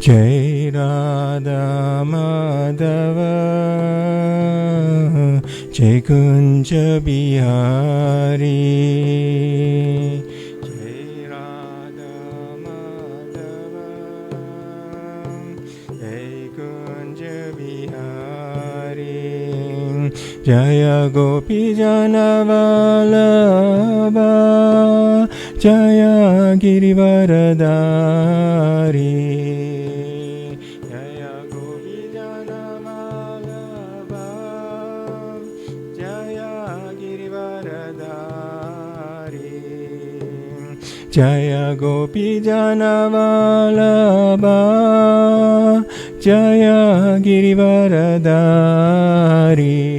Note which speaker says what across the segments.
Speaker 1: Jai Radha Madhava Jai Kunja Bihari Jai Radha Madhava Jai Kunja Bihari Jaya Gopi Jana Vallabha Jaya Girivaradari Jaya Gopi Jana Vallabha Jaya Girivaradari Jaya Gopi Jana Vallabha Jaya Girivaradari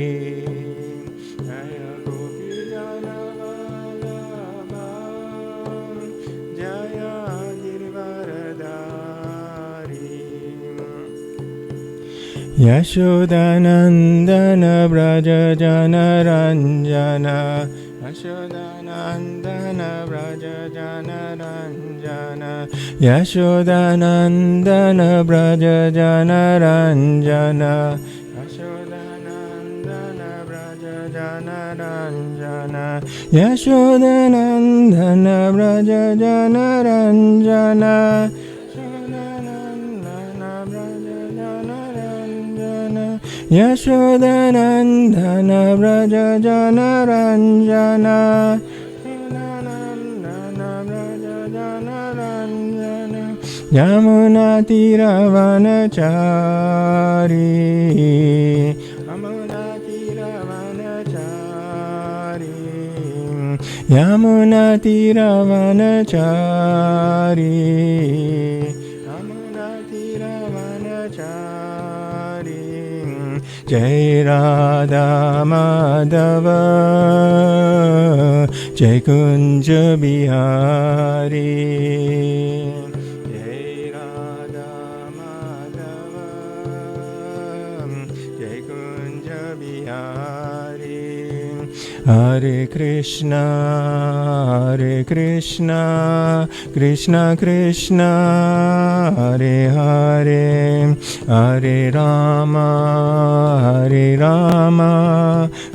Speaker 1: Yashodanandana Braja Jana Ranjana Yashodanandana Braja Jana Ranjana Yashodanandana Braja Jana Ranjana Yashodanandana Braja Jana Ranjana Yashodanandana Braja Jana Ranjana Yashodanandana Braja Jana Ranjana Yamuna Tiravanachari Yamuna Tiravanachari Yamuna Tiravanachari Yamuna Tiravanachari Jai Radha Madhava Jai Kunja Bihari Jai Radha Madhava Jai Kunja Bihari Hare Krishna Krishna Krishna Hare Hare Hare Rama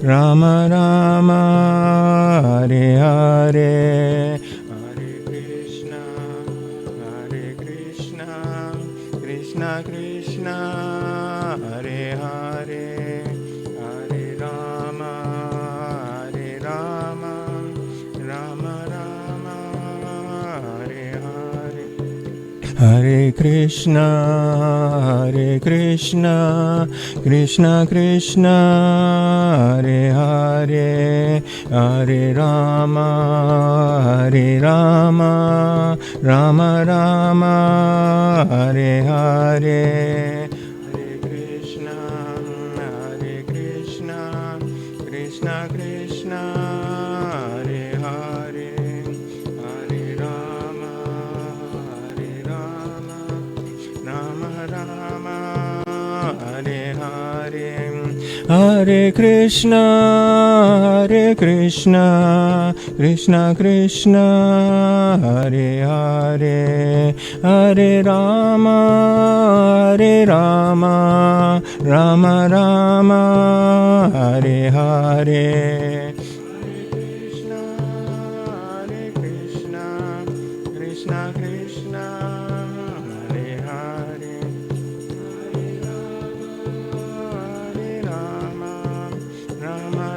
Speaker 1: Rama Rama Hare Hare Hare Krishna Krishna Krishna Hare Hare Hare Rama Rama Rama Hare Hare Hare Krishna Krishna Krishna Hare Hare Hare Rama Rama Rama Hare Hare Hare Krishna Krishna Krishna Hare Hare Hare Rama Rama Rama Hare Hare Hare Krishna Krishna Krishna Hare Hare Hare Rama Rama Rama Hare Hare Krishna Krishna Hare Hare Hare Rama Rama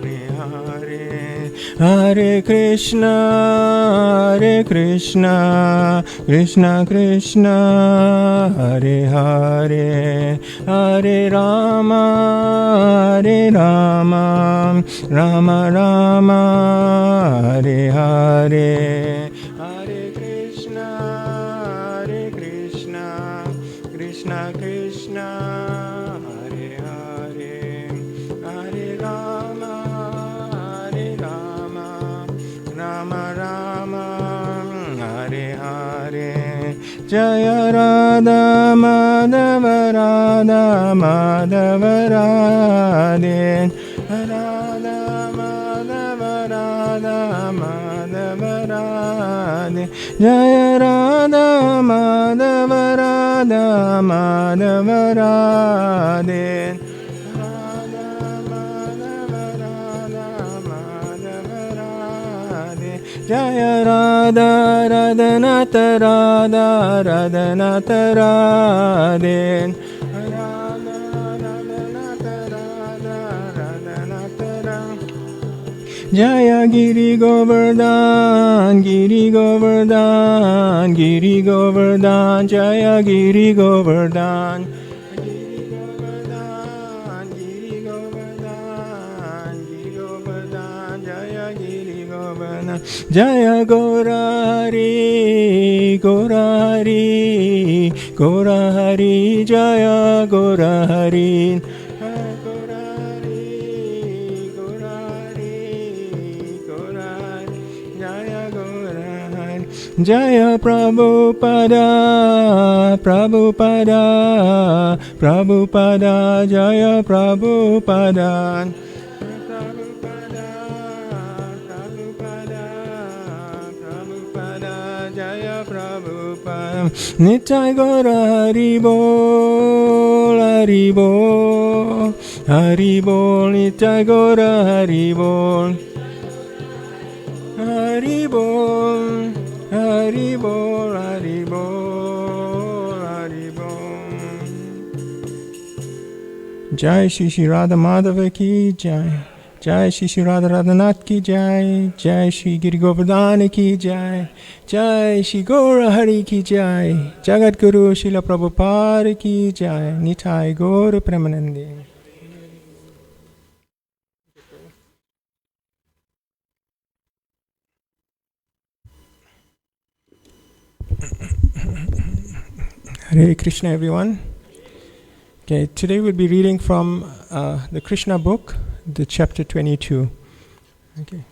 Speaker 1: Hare Hare Hare Krishna Krishna Krishna Hare Hare Hare Rama Rama Rama Hare Hare Hare Krishna Krishna Krishna Hare Hare Hare Rama Rama Rama Hare Hare Jaya Radha Madhava Radhe Radha Madhava Radha Jaya Radha Madhava Radha Madhava Radhe Radha Madhava Radha Madhava Radhe Jaya Radha Radhanata Radha Radhanata Radhe Radha Radhanata Radha Radhanata Radhe Jaya Giri Govardhan, Giri Govardhan, Giri Govardhan, Jaya Giri Govardhan. Giri Govardhan, Giri Govardhan, Giri Govardhan, Jaya Giri Govardhan. Jaya Gaurari, Gaurari, Gaurari, Jaya Gaurari. Jaya Prabhupada, Prabhupada, Prabhupada, Jaya Prabhupada. Prabhupada, Prabhupada, Prabhupada, Jaya Prabhupada. Nitai Gora Haribol, Haribol, Haribol, Nitai Gora Haribol. Haribol, Haribol, Haribol, Haribol. Jai Shri Shri Radha Madhava ki Jai. Jai Shri Shri Radha Radhanath ki Jai. Jai Shri Giri Govardhan ki Jai. Jai Shri Gaura Hari ki Jai. Jagat Guru Srila Prabhupada ki Jai. Nitai Gaura Premanande. Hare Krishna, everyone. Okay, today we'll be reading from the Krishna book, the chapter 22. Okay.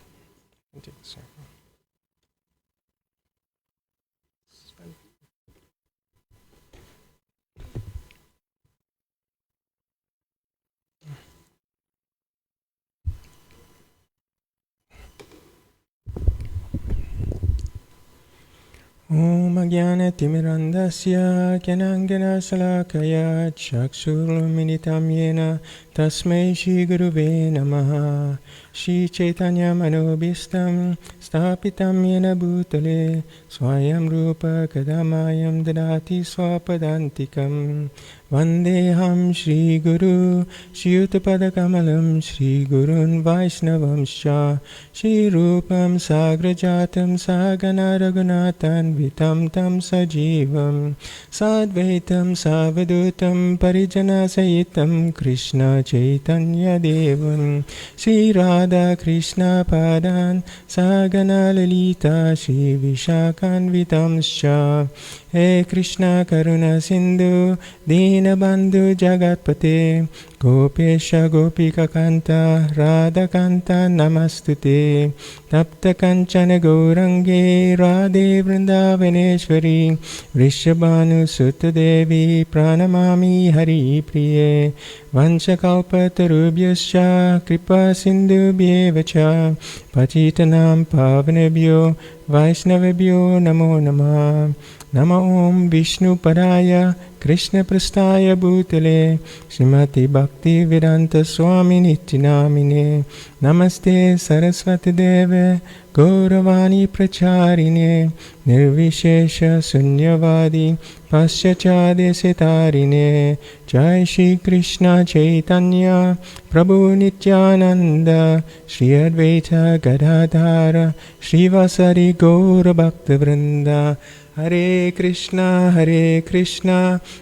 Speaker 1: Om Ajnana-timirandasya Gyanangana-salakaya Chakshurmilitam yena Tasmai Shri Guruve Namaha Shri Chaitanya Manobhistam Stapitam yena Bhutale Swayam Rupa Kadamayam Dadati Swapadantikam Vandeham Shri Guru Shri Uttapadakamalam Shri Gurun Vaishnavamscha Shri Rupam Sagrajatam Sagana Raghunathan Vitam Tam Sajivam Sadvaitam Savadutam Parijana Sayitam Krishna Chaitanya Devam Shri Radha Krishna Padan Sagana Lalita Shri Vishakan Vitamscha He Krishna Karuna Sindhu Dina Bandhu Jagatpate Gopesha Gopika Kanta Radha Kanta Namastute Tapta Kanchana Gaurange Radhe Vrindavaneshwari Vrishabhanu Sutta Devi Pranamami Hari Priye Vanchakalpatarubhyascha Kripa Sindhubhyevacha Patitanam Pavanebhyo Vaishnavebhyo Namo Namah Nama Om Vishnu Padaya Krishna Prastaya Bhutale Srimati Bhakti Vedanta Swami Nityanamine Namaste Saraswati Deve Gauravani Pracharine Nirvishesha Sunyavadi Paschachade Sitarine Jai Shri Krishna Chaitanya Prabhu Nityananda Shri Advaita Gadadhara Shri Vasari Gaura Bhakta Vrinda Hare Krishna,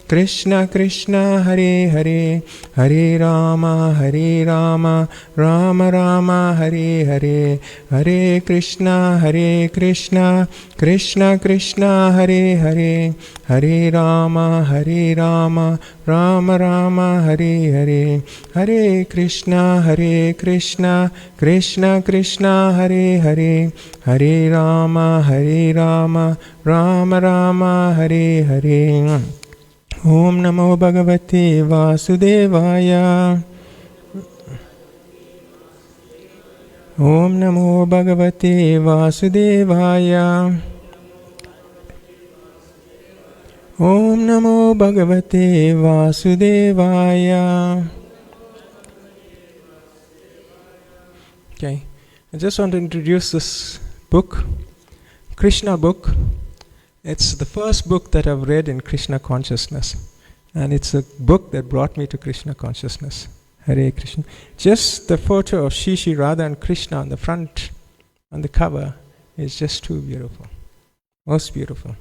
Speaker 1: Krishna Krishna, Hare Hare, Hare Rama, Rama Rama, Hare Hare, Hare Krishna, Krishna Krishna, Hare Hare, Hare Rama, Rama Rama, Hare Hare, Hare Krishna, Krishna Krishna, Hare Hare, Hare Rama, Rama Rama, Hare Hare. Om Namo Bhagavate Vasudevaya. Om Namo Bhagavate Vasudevaya. Om Namo Bhagavate Vasudevaya. Okay, I just want to introduce this book, Krishna book. It's the first book that I've read in Krishna consciousness. And it's a book that brought me to Krishna consciousness. Hare Krishna. Just the photo of Shri Radha and Krishna on the front, on the cover, is just too beautiful. Most beautiful.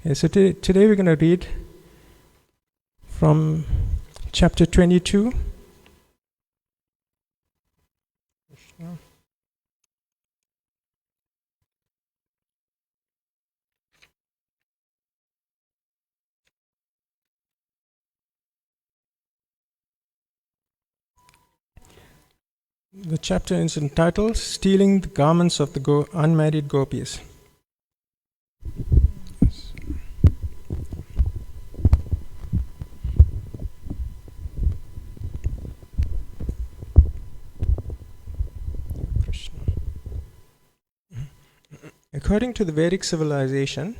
Speaker 1: Okay, so today we're going to read from chapter 22. Krishna. The chapter is entitled Stealing the Garments of the Unmarried Gopis. According to the Vedic civilization,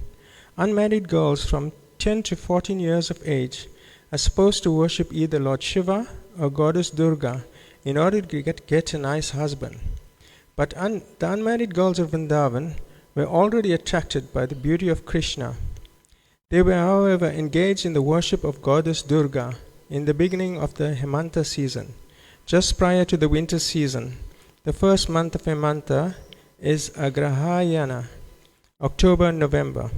Speaker 1: unmarried girls from 10 to 14 years of age are supposed to worship either Lord Shiva or Goddess Durga in order to get a nice husband. But the unmarried girls of Vrindavan were already attracted by the beauty of Krishna. They were, however, engaged in the worship of Goddess Durga in the beginning of the Hemanta season, just prior to the winter season. The first month of Hemanta is Agrahayana, October-November.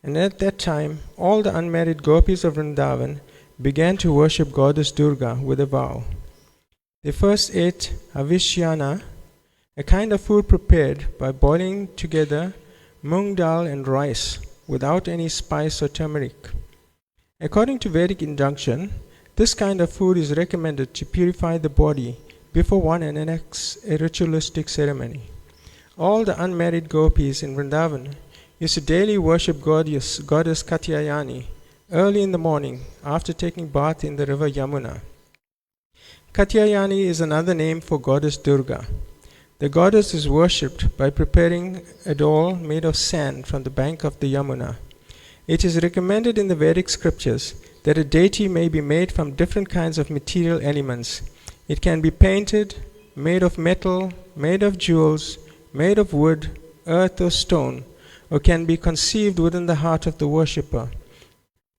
Speaker 1: And at that time, all the unmarried gopis of Vrindavan began to worship Goddess Durga with a vow. They first ate avishyana, a kind of food prepared by boiling together mung dal and rice without any spice or turmeric. According to Vedic injunction, this kind of food is recommended to purify the body before one enacts a ritualistic ceremony. All the unmarried gopis in Vrindavan used to daily worship goddess Katyayani early in the morning after taking bath in the river Yamuna. Katyayani is another name for Goddess Durga. The goddess is worshipped by preparing a doll made of sand from the bank of the Yamuna. It is recommended in the Vedic scriptures that a deity may be made from different kinds of material elements. It can be painted, made of metal, made of jewels, made of wood, earth or stone, or can be conceived within the heart of the worshipper.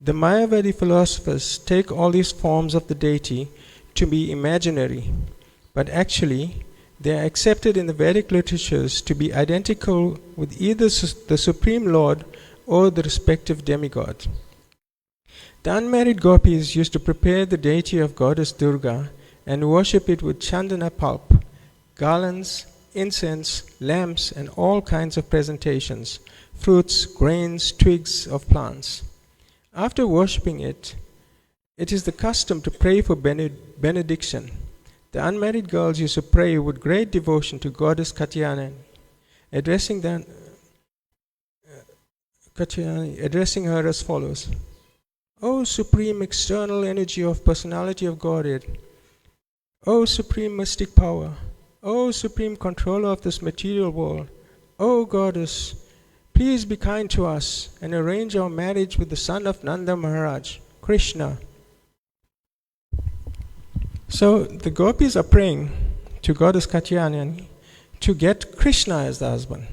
Speaker 1: The Mayavadi philosophers take all these forms of the deity to be imaginary, but actually they are accepted in the Vedic literatures to be identical with either the Supreme Lord or the respective demigod. The unmarried gopis used to prepare the deity of Goddess Durga and worship it with chandana pulp, garlands, incense, lamps, and all kinds of presentations, fruits, grains, twigs of plants. After worshipping it, it is the custom to pray for benediction. The unmarried girls used to pray with great devotion to Goddess Katyayani, addressing her as follows: O supreme external energy of personality of Godhead, O supreme mystic power, O supreme controller of this material world, O Goddess, please be kind to us and arrange our marriage with the son of Nanda Maharaj, Krishna. So the gopis are praying to Goddess Katyayani to get Krishna as the husband.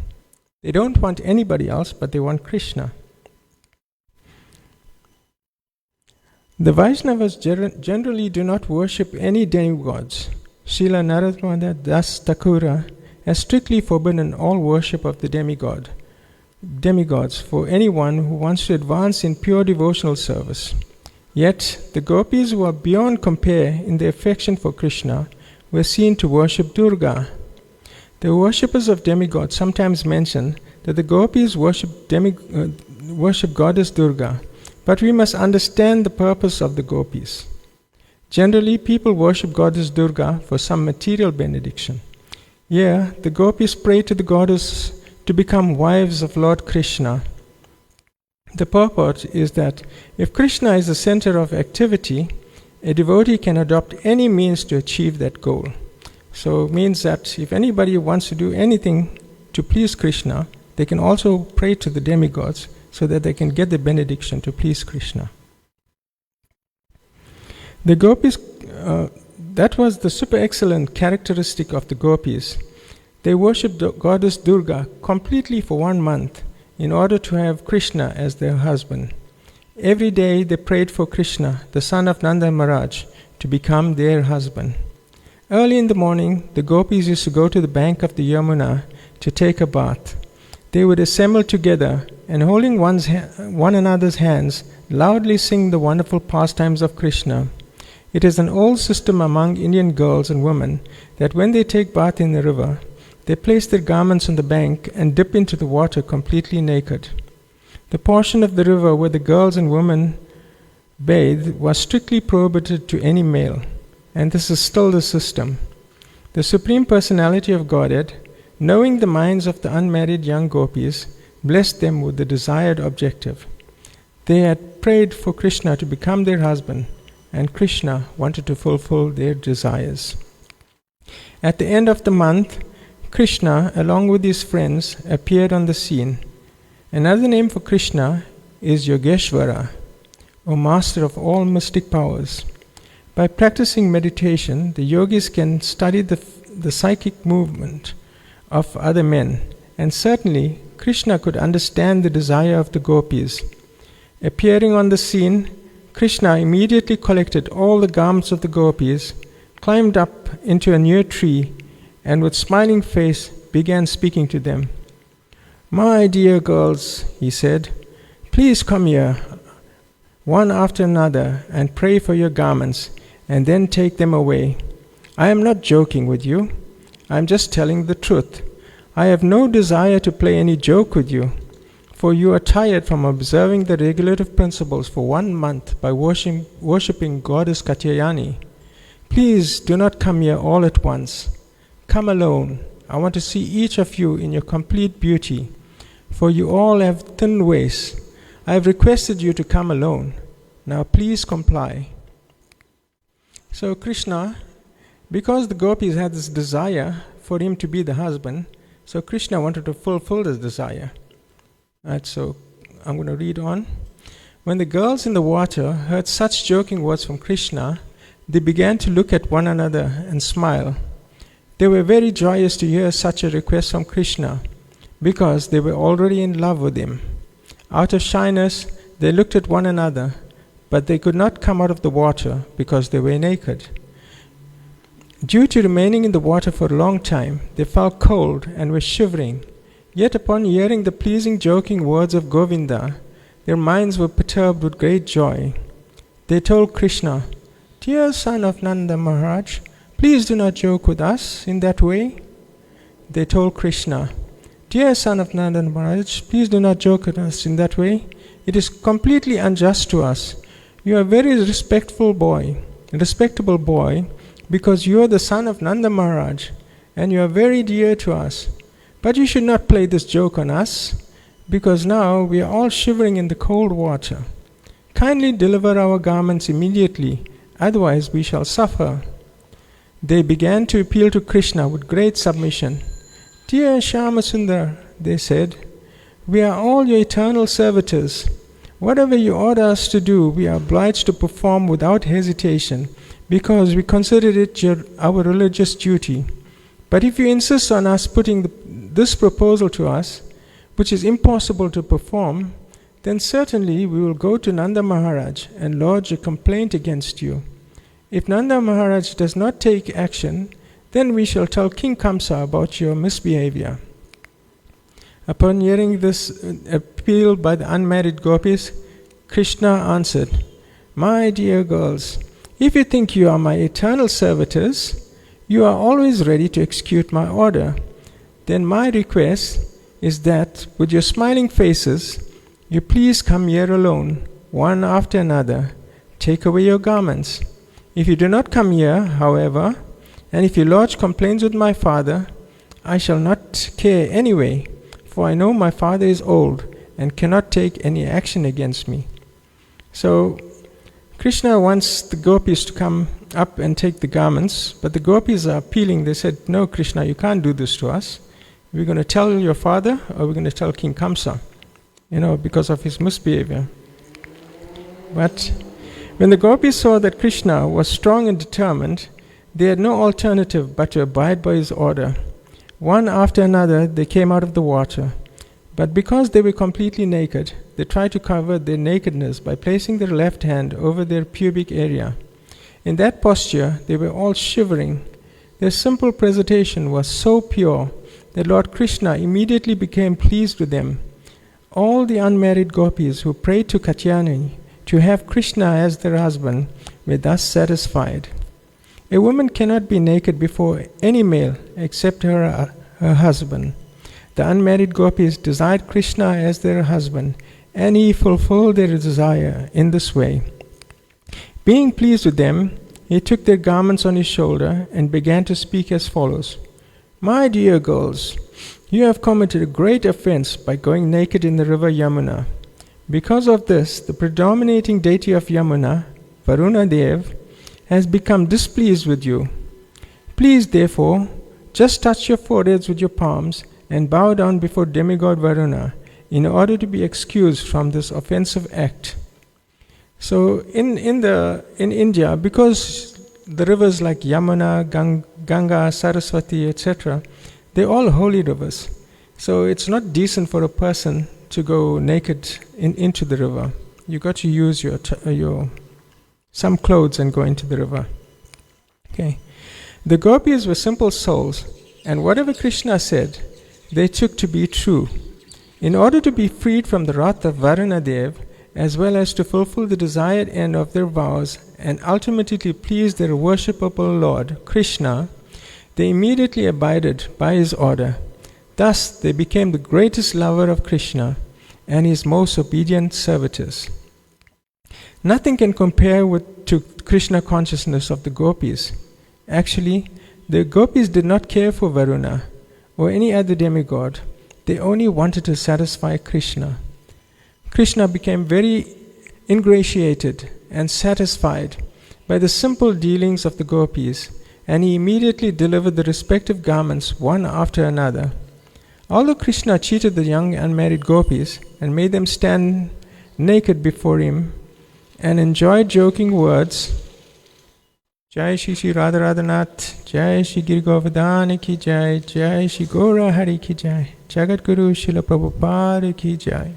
Speaker 1: They don't want anybody else, but they want Krishna. The Vaishnavas generally do not worship any demigods. Srila Narottamada Das Thakura has strictly forbidden all worship of the demigods for anyone who wants to advance in pure devotional service. Yet, the gopis who are beyond compare in their affection for Krishna were seen to worship Durga. The worshippers of demigods sometimes mention that the gopis worship Goddess Durga, but we must understand the purpose of the gopis. Generally, people worship Goddess Durga for some material benediction. Here, the gopis pray to the goddess to become wives of Lord Krishna. The purport is that if Krishna is the center of activity, a devotee can adopt any means to achieve that goal. So it means that if anybody wants to do anything to please Krishna, they can also pray to the demigods so that they can get the benediction to please Krishna. The gopis, that was the super excellent characteristic of the gopis. They worshipped the goddess Durga completely for 1 month in order to have Krishna as their husband. Every day they prayed for Krishna, the son of Nanda Maharaj, to become their husband. Early in the morning, the gopis used to go to the bank of the Yamuna to take a bath. They would assemble together and, holding one another's hands, loudly sing the wonderful pastimes of Krishna. It is an old system among Indian girls and women that when they take bath in the river, they place their garments on the bank and dip into the water completely naked. The portion of the river where the girls and women bathed was strictly prohibited to any male, and this is still the system. The Supreme Personality of Godhead, knowing the minds of the unmarried young gopis, blessed them with the desired objective. They had prayed for Krishna to become their husband, and Krishna wanted to fulfill their desires. At the end of the month, Krishna, along with his friends, appeared on the scene. Another name for Krishna is Yogeshvara, or master of all mystic powers. By practicing meditation, the yogis can study the psychic movement of other men, and certainly Krishna could understand the desire of the gopis. Appearing on the scene, Krishna immediately collected all the garments of the gopis, climbed up into a near tree, and with smiling face began speaking to them. "My dear girls," he said, "please come here, one after another, and pray for your garments, and then take them away. I am not joking with you. I am just telling the truth. I have no desire to play any joke with you, for you are tired from observing the regulative principles for 1 month by worshipping Goddess Katyayani. Please do not come here all at once. Come alone. I want to see each of you in your complete beauty, for you all have thin waists. I have requested you to come alone. Now please comply." So Krishna, because the gopis had this desire for him to be the husband, so Krishna wanted to fulfill this desire. Right, so I'm going to read on. When the girls in the water heard such joking words from Krishna, they began to look at one another and smile. They were very joyous to hear such a request from Krishna, because they were already in love with him. Out of shyness, they looked at one another, but they could not come out of the water because they were naked. Due to remaining in the water for a long time, they felt cold and were shivering. Yet upon hearing the pleasing joking words of Govinda, their minds were perturbed with great joy. They told Krishna, "Dear son of Nanda Maharaj, please do not joke with us in that way." They told Krishna, "Dear son of Nanda Maharaj, please do not joke with us in that way. It is completely unjust to us. You are a very respectable boy, because you are the son of Nanda Maharaj, and you are very dear to us. But you should not play this joke on us, because now we are all shivering in the cold water. Kindly deliver our garments immediately, otherwise we shall suffer." They began to appeal to Krishna with great submission. "Dear Shyamasundar," they said, "we are all your eternal servitors. Whatever you order us to do, we are obliged to perform without hesitation, because we consider it our religious duty. But if you insist on us putting this proposal to us, which is impossible to perform, then certainly we will go to Nanda Maharaj and lodge a complaint against you. If Nanda Maharaj does not take action, then we shall tell King Kamsa about your misbehavior." Upon hearing this appeal by the unmarried gopis, Krishna answered, "My dear girls, if you think you are my eternal servitors, you are always ready to execute my order. Then my request is that, with your smiling faces, you please come here alone, one after another, take away your garments. If you do not come here, however, and if you lodge complaints with my father, I shall not care anyway, for I know my father is old and cannot take any action against me." So Krishna wants the gopis to come up and take the garments, but the gopis are appealing. They said, "No, Krishna, you can't do this to us. We're going to tell your father, or we're going to tell King Kamsa." because of his misbehavior. But when the gopis saw that Krishna was strong and determined, they had no alternative but to abide by his order. One after another, they came out of the water. But because they were completely naked, they tried to cover their nakedness by placing their left hand over their pubic area. In that posture, they were all shivering. Their simple presentation was so pure that Lord Krishna immediately became pleased with them. All the unmarried gopis who prayed to Katyayani to have Krishna as their husband were thus satisfied. A woman cannot be naked before any male except her husband. The unmarried gopis desired Krishna as their husband, and he fulfilled their desire in this way. Being pleased with them, he took their garments on his shoulder and began to speak as follows. My dear girls, you have committed a great offense by going naked in the river Yamuna. Because of this, the predominating deity of Yamuna, Varuna Dev, has become displeased with you. Please, therefore, just touch your foreheads with your palms and bow down before demigod Varuna in order to be excused from this offensive act. So in India, because the rivers like Yamuna, Ganga, Saraswati, etc., they're all holy rivers. So it's not decent for a person to go naked into the river. You got to use your some clothes and go into the river. Okay. The gopis were simple souls, and whatever Krishna said, they took to be true. In order to be freed from the wrath of Varuna Dev, as well as to fulfill the desired end of their vows and ultimately please their worshipable Lord, Krishna, they immediately abided by his order. Thus, they became the greatest lover of Krishna and his most obedient servitors. Nothing can compare to Krishna consciousness of the gopis. Actually, the gopis did not care for Varuna or any other demigod. They only wanted to satisfy Krishna. Krishna became very ingratiated and satisfied by the simple dealings of the gopis, and he immediately delivered the respective garments one after another. Although Krishna cheated the young unmarried gopis and made them stand naked before him and enjoyed joking words, Jai Shri Shri Radha Radhanath, Jai Shri Giri Govardhana ki Jai, Jai Shri Gaura Hari ki Jai, Jagat Guru Srila Prabhupada ki Jai.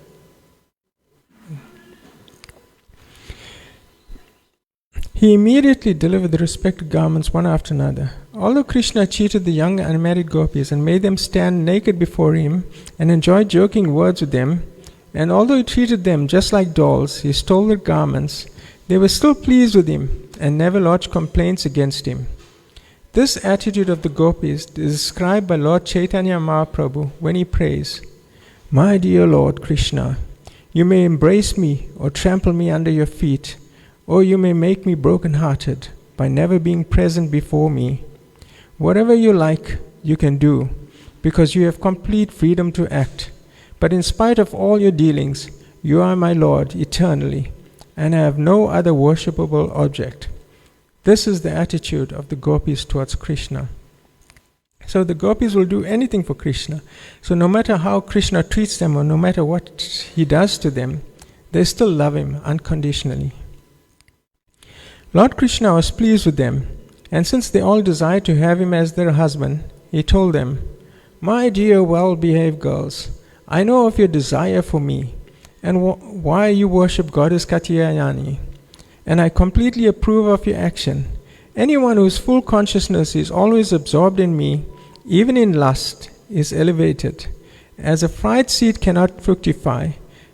Speaker 1: He immediately delivered the respective garments one after another. Although Krishna cheated the young unmarried gopis and made them stand naked before him and enjoyed joking words with them, and although he treated them just like dolls, he stole their garments, they were still pleased with him and never lodged complaints against him. This attitude of the gopis is described by Lord Chaitanya Mahaprabhu when he prays, My dear Lord Krishna, you may embrace me or trample me under your feet, or you may make me broken-hearted by never being present before me. Whatever you like, you can do, because you have complete freedom to act. But in spite of all your dealings, you are my Lord eternally, and I have no other worshipable object. This is the attitude of the gopis towards Krishna. So the gopis will do anything for Krishna. So no matter how Krishna treats them or no matter what he does to them, they still love him unconditionally. Lord Krishna was pleased with them, and since they all desired to have him as their husband, he told them, My dear well-behaved girls, I know of your desire for me, and why you worship Goddess Katyayani, and I completely approve of your action. Anyone whose full consciousness is always absorbed in me, even in lust, is elevated. As a fried seed cannot fructify,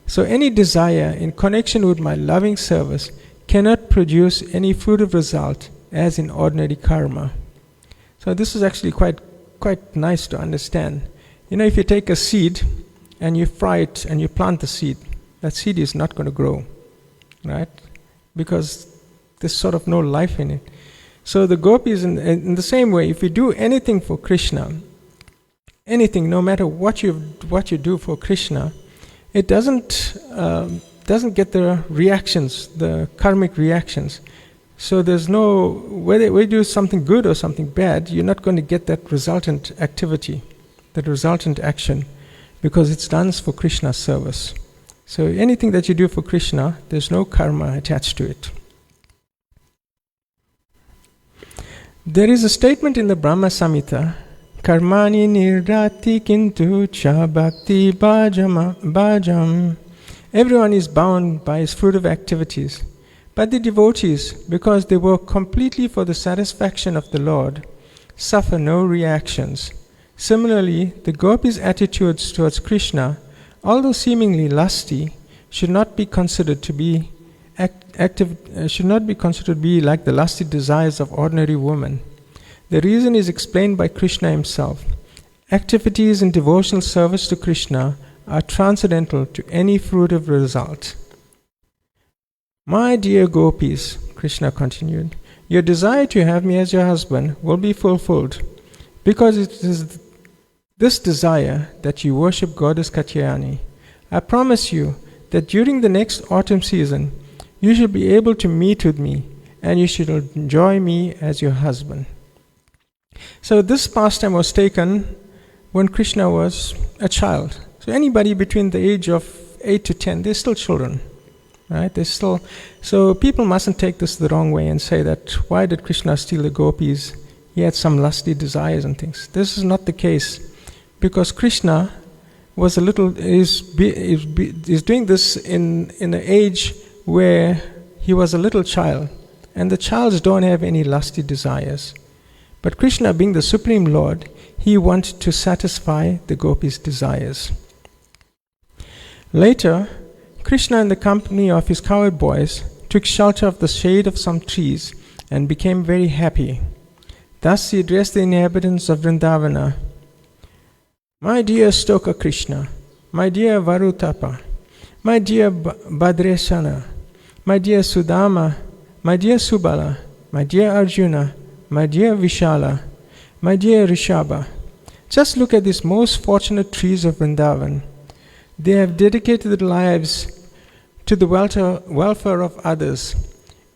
Speaker 1: so any desire in connection with my loving service cannot produce any fruitive result as in ordinary karma. So this is actually quite nice to understand. If you take a seed and you fry it and you plant the seed, that seed is not going to grow, right? Because there's sort of no life in it. So the gopis, in the same way, if you do anything for Krishna, anything, no matter what you do for Krishna, it doesn't get the reactions, the karmic reactions. So there's no, whether you do something good or something bad, you're not going to get that resultant activity, that resultant action, because it's done for Krishna's service. So anything that you do for Krishna, there's no karma attached to it. There is a statement in the Brahma Samhita, Karmani nirrati kintu cha bhakti bhajam. Everyone is bound by his fruitive activities. But the devotees, because they work completely for the satisfaction of the Lord, suffer no reactions. Similarly, the gopis' attitudes towards Krishna, although seemingly lusty, should not be considered to be like the lusty desires of ordinary women. The reason is explained by Krishna himself. Activities in devotional service to Krishna are transcendental to any fruitive result. My dear gopis, Krishna continued, your desire to have me as your husband will be fulfilled, because it is this desire that you worship Goddess Katyayani. I promise you that during the next autumn season, you shall be able to meet with me, and you shall enjoy me as your husband. So this pastime was taken when Krishna was a child. So anybody between the age of 8 to 10, they're still children. Right? So people mustn't take this the wrong way and say that, why did Krishna steal the gopis? He had some lusty desires and things. This is not the case, because Krishna was is doing this in an age where he was a little child, and the childs don't have any lusty desires. But Krishna, being the Supreme Lord, he wanted to satisfy the gopis' desires. Later, Krishna, in the company of his cowherd boys, took shelter of the shade of some trees and became very happy. Thus he addressed the inhabitants of Vrindavana, my dear Stoka Krishna, my dear Varutapa, my dear Bhadresana, my dear Sudama, my dear Subala, my dear Arjuna, my dear Vishala, my dear Rishabha. Just look at these most fortunate trees of Vrindavan. They have dedicated their lives to the welfare of others.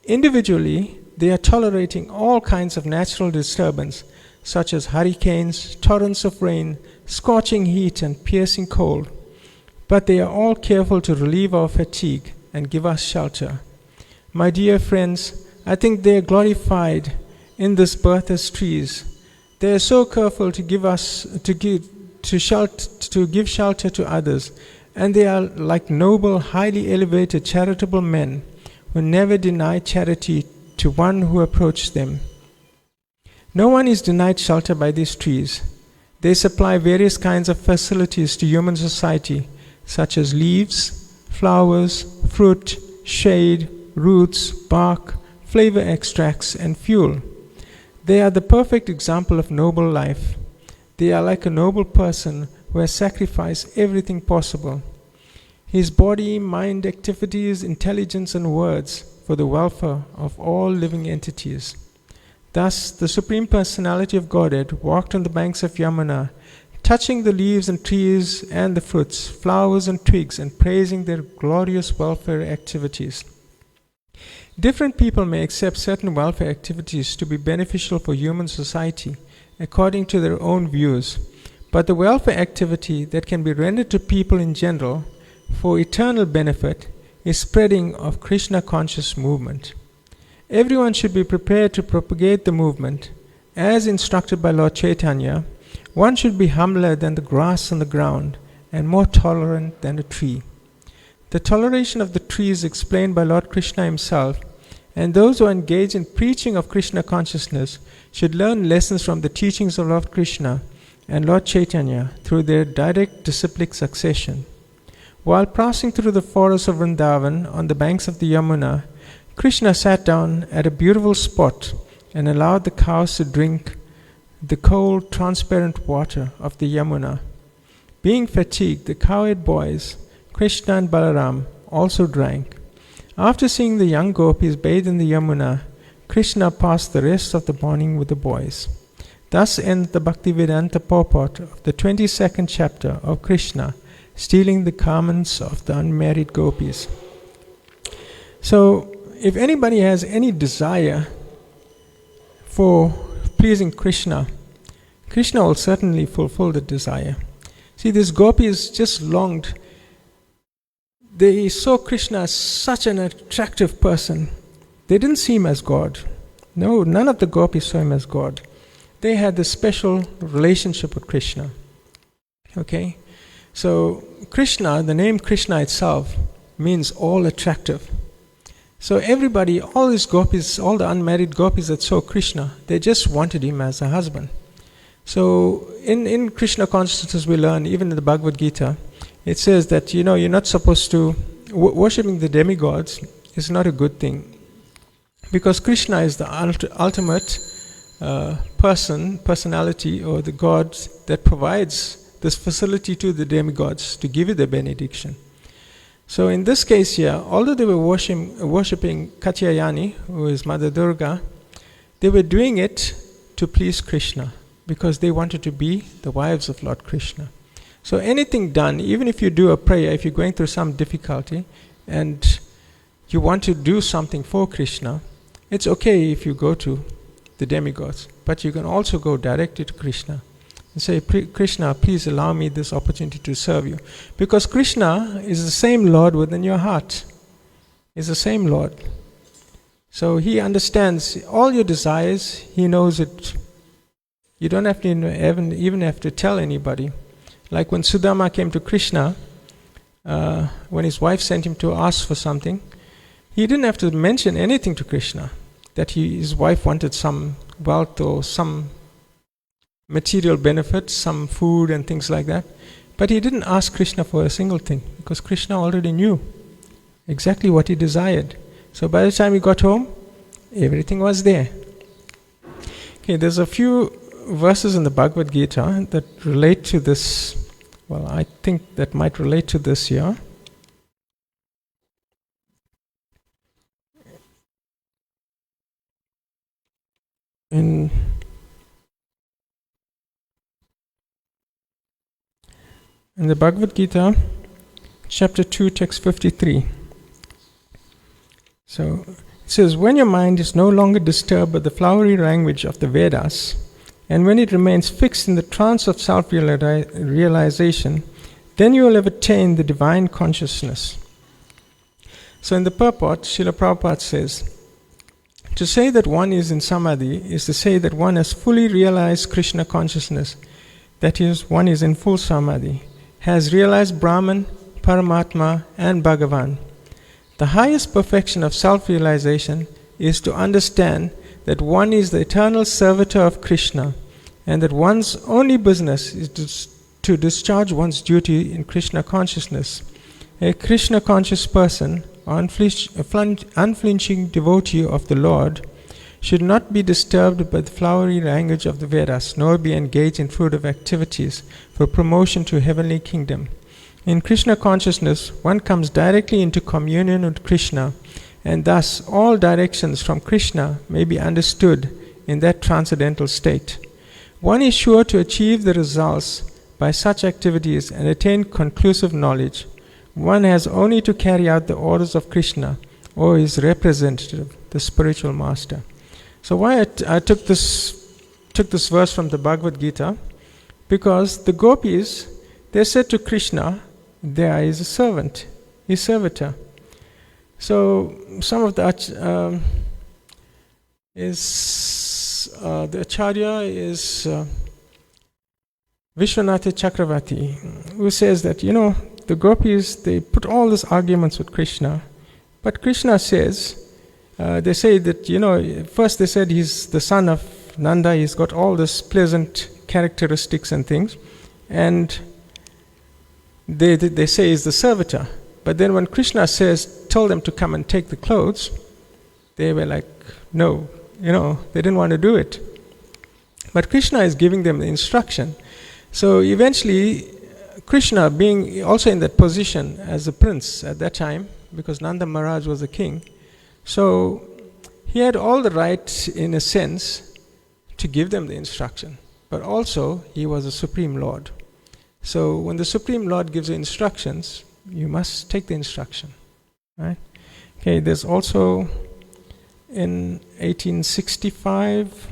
Speaker 1: Individually, they are tolerating all kinds of natural disturbance, such as hurricanes, torrents of rain, scorching heat, and piercing cold. But they are all careful to relieve our fatigue and give us shelter. My dear friends, I think they are glorified in this birth as trees. They are so careful to give shelter to others, and they are like noble, highly elevated, charitable men who never deny charity to one who approaches them. No one is denied shelter by these trees. They supply various kinds of facilities to human society, such as leaves, flowers, fruit, shade, roots, bark, flavor extracts, and fuel. They are the perfect example of noble life. They are like a noble person who has sacrificed everything possible, his body, mind, activities, intelligence, and words, for the welfare of all living entities. Thus, the Supreme Personality of Godhead walked on the banks of Yamuna, touching the leaves and trees and the fruits, flowers and twigs, and praising their glorious welfare activities. Different people may accept certain welfare activities to be beneficial for human society according to their own views, but the welfare activity that can be rendered to people in general for eternal benefit is spreading of Krishna conscious movement. Everyone should be prepared to propagate the movement. As instructed by Lord Chaitanya, one should be humbler than the grass on the ground and more tolerant than a tree. The toleration of the tree is explained by Lord Krishna himself, and those who engage in preaching of Krishna consciousness should learn lessons from the teachings of Lord Krishna and Lord Chaitanya through their direct disciplic succession. While passing through the forests of Vrindavan on the banks of the Yamuna, Krishna sat down at a beautiful spot and allowed the cows to drink the cold, transparent water of the Yamuna. Being fatigued, the cowherd boys, Krishna and Balaram, also drank. After seeing the young gopis bathe in the Yamuna, Krishna passed the rest of the morning with the boys. Thus ends the Bhaktivedanta purport of the 22nd chapter of Krishna, stealing the garments of the unmarried gopis. So, if anybody has any desire for pleasing Krishna, Krishna will certainly fulfill the desire. See, these gopis just longed. they saw Krishna as such an attractive person. They didn't see him as God. No, none of the gopis saw him as God. They had this special relationship with Krishna. Okay? So Krishna, the name Krishna itself, means all attractive. So everybody, all these gopis, all the unmarried gopis that saw Krishna, they just wanted him as a husband. So in Krishna consciousness we learn, even in the Bhagavad Gita, it says that, you're not supposed to, worshipping the demigods is not a good thing. Because Krishna is the ultimate personality, or the God that provides this facility to the demigods to give you the benediction. So in this case here, although they were worshipping Katyayani, who is Mother Durga, they were doing it to please Krishna, because they wanted to be the wives of Lord Krishna. So anything done, even if you do a prayer, if you're going through some difficulty and you want to do something for Krishna, it's okay if you go to the demigods, but you can also go directly to Krishna and say, Krishna, please allow me this opportunity to serve you. Because Krishna is the same Lord within your heart. Is the same Lord. So he understands all your desires, he knows it. You don't have to even have to tell anybody. Like when Sudama came to Krishna, when his wife sent him to ask for something, he didn't have to mention anything to Krishna, that his wife wanted some wealth or some material benefit, some food and things like that. But he didn't ask Krishna for a single thing, because Krishna already knew exactly what he desired. So by the time he got home, everything was there. Okay, there's a few verses in the Bhagavad Gita that relate to this. Well, I think that might relate to this here. In the Bhagavad Gita, chapter 2, text 53. So it says, when your mind is no longer disturbed by the flowery language of the Vedas, and when it remains fixed in the trance of self-realization, then you will have attained the divine consciousness. So in the purport, Srila Prabhupada says, to say that one is in samadhi is to say that one has fully realized Krishna consciousness, that is, one is in full samadhi, has realized Brahman, Paramatma and Bhagavan. The highest perfection of self-realization is to understand that one is the eternal servitor of Krishna, and that one's only business is to discharge one's duty in Krishna consciousness. A Krishna conscious person, unflinching devotee of the Lord, should not be disturbed by the flowery language of the Vedas, nor be engaged in fruitive activities for promotion to heavenly kingdom. In Krishna consciousness, one comes directly into communion with Krishna, and thus all directions from Krishna may be understood in that transcendental state. One is sure to achieve the results by such activities and attain conclusive knowledge. One has only to carry out the orders of Krishna or his representative, the spiritual master. So why I took this verse from the Bhagavad Gita, because the gopis, they said to Krishna, there is a servant, his servitor. So some of the Acharya is Vishwanatha Chakravarti, who says that, the gopis, they put all these arguments with Krishna, but Krishna says, they say that, first they said he's the son of Nanda, he's got all these pleasant characteristics and things, and they say he's the servitor. But then when Krishna told them to come and take the clothes, they were like, no, they didn't want to do it. But Krishna is giving them the instruction. So eventually, Krishna, being also in that position as a prince at that time, because Nanda Maharaj was a king, so he had all the right, in a sense, to give them the instruction. But also, he was a Supreme Lord. So when the Supreme Lord gives the instructions, you must take the instruction. Right? Okay, there's also in 1865,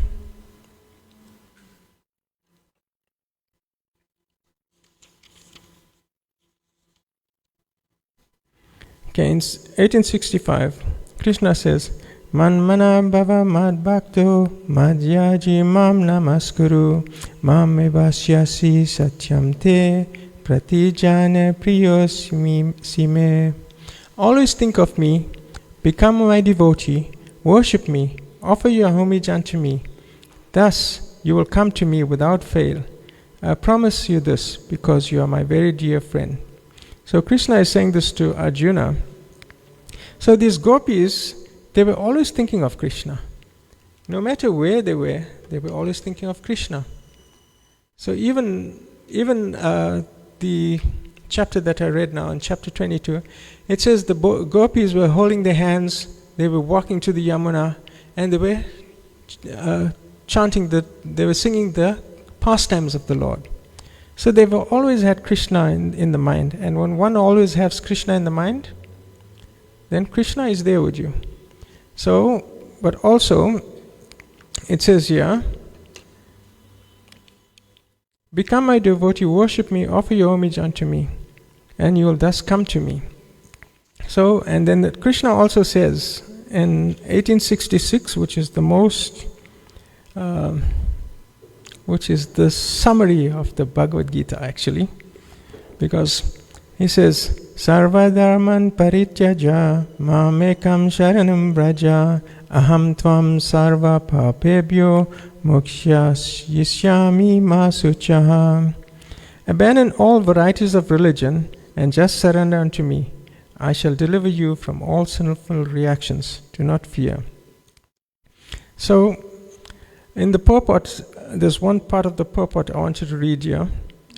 Speaker 1: Okay, in 1865, Krishna says, Man bhava mad bhakto madhyaji mam namaskuru mam evasyasi satyam te pratijane priyosime. Always think of me, become my devotee, worship me, offer your homage unto me. Thus you will come to me without fail. I promise you this because you are my very dear friend. So Krishna is saying this to Arjuna. So these gopis, they were always thinking of Krishna. No matter where they were always thinking of Krishna. So even the chapter that I read now, in chapter 22, it says the gopis were holding their hands, they were walking to the Yamuna, and they were they were singing the pastimes of the Lord. So they've always had Krishna in the mind. And when one always has Krishna in the mind, then Krishna is there with you. So, but also, it says here, become my devotee, worship me, offer your homage unto me, and you will thus come to me. So, and then Krishna also says in 1866, which is the most, which is the summary of the Bhagavad Gita actually, because he says, Sarva dharman parityaja mamekam sharanam braja aham tvam sarva papebhyo mokshyisyami masuchaha. Abandon all varieties of religion and just surrender unto me. I shall deliver you from all sinful reactions. Do not fear. So, in the purport, there's one part of the purport I want you to read here,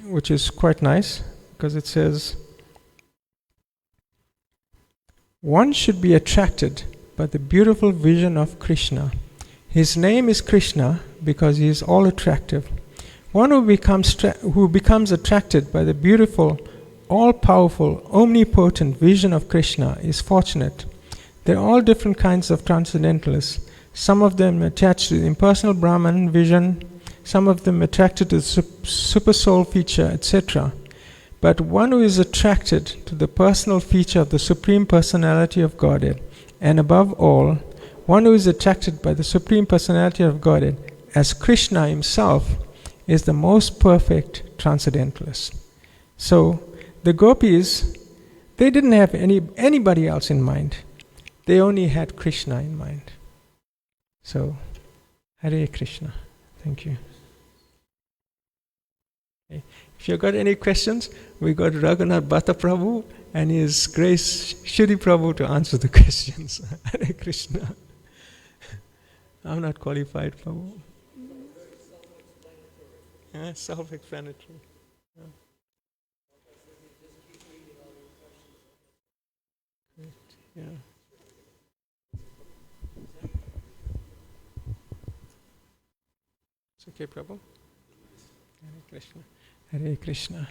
Speaker 1: which is quite nice, because it says, one should be attracted by the beautiful vision of Krishna. His name is Krishna because he is all attractive. One who becomes attracted by the beautiful, all-powerful, omnipotent vision of Krishna is fortunate. There are all different kinds of transcendentalists. Some of them attached to the impersonal Brahman vision, some of them attracted to the super soul feature, etc. But one who is attracted to the personal feature of the Supreme Personality of Godhead, and above all, one who is attracted by the Supreme Personality of Godhead as Krishna himself, is the most perfect transcendentalist. So, the gopis, they didn't have anybody else in mind. They only had Krishna in mind. So, Hare Krishna. Thank you. Okay. If you've got any questions, we got Raghunath Bhatta Prabhu and His Grace Shri Prabhu to answer the questions. Hare Krishna. I'm not qualified, Prabhu. Yeah, self-explanatory. Yeah. Yeah. It's okay, Prabhu. Hare Krishna. Hare Krishna.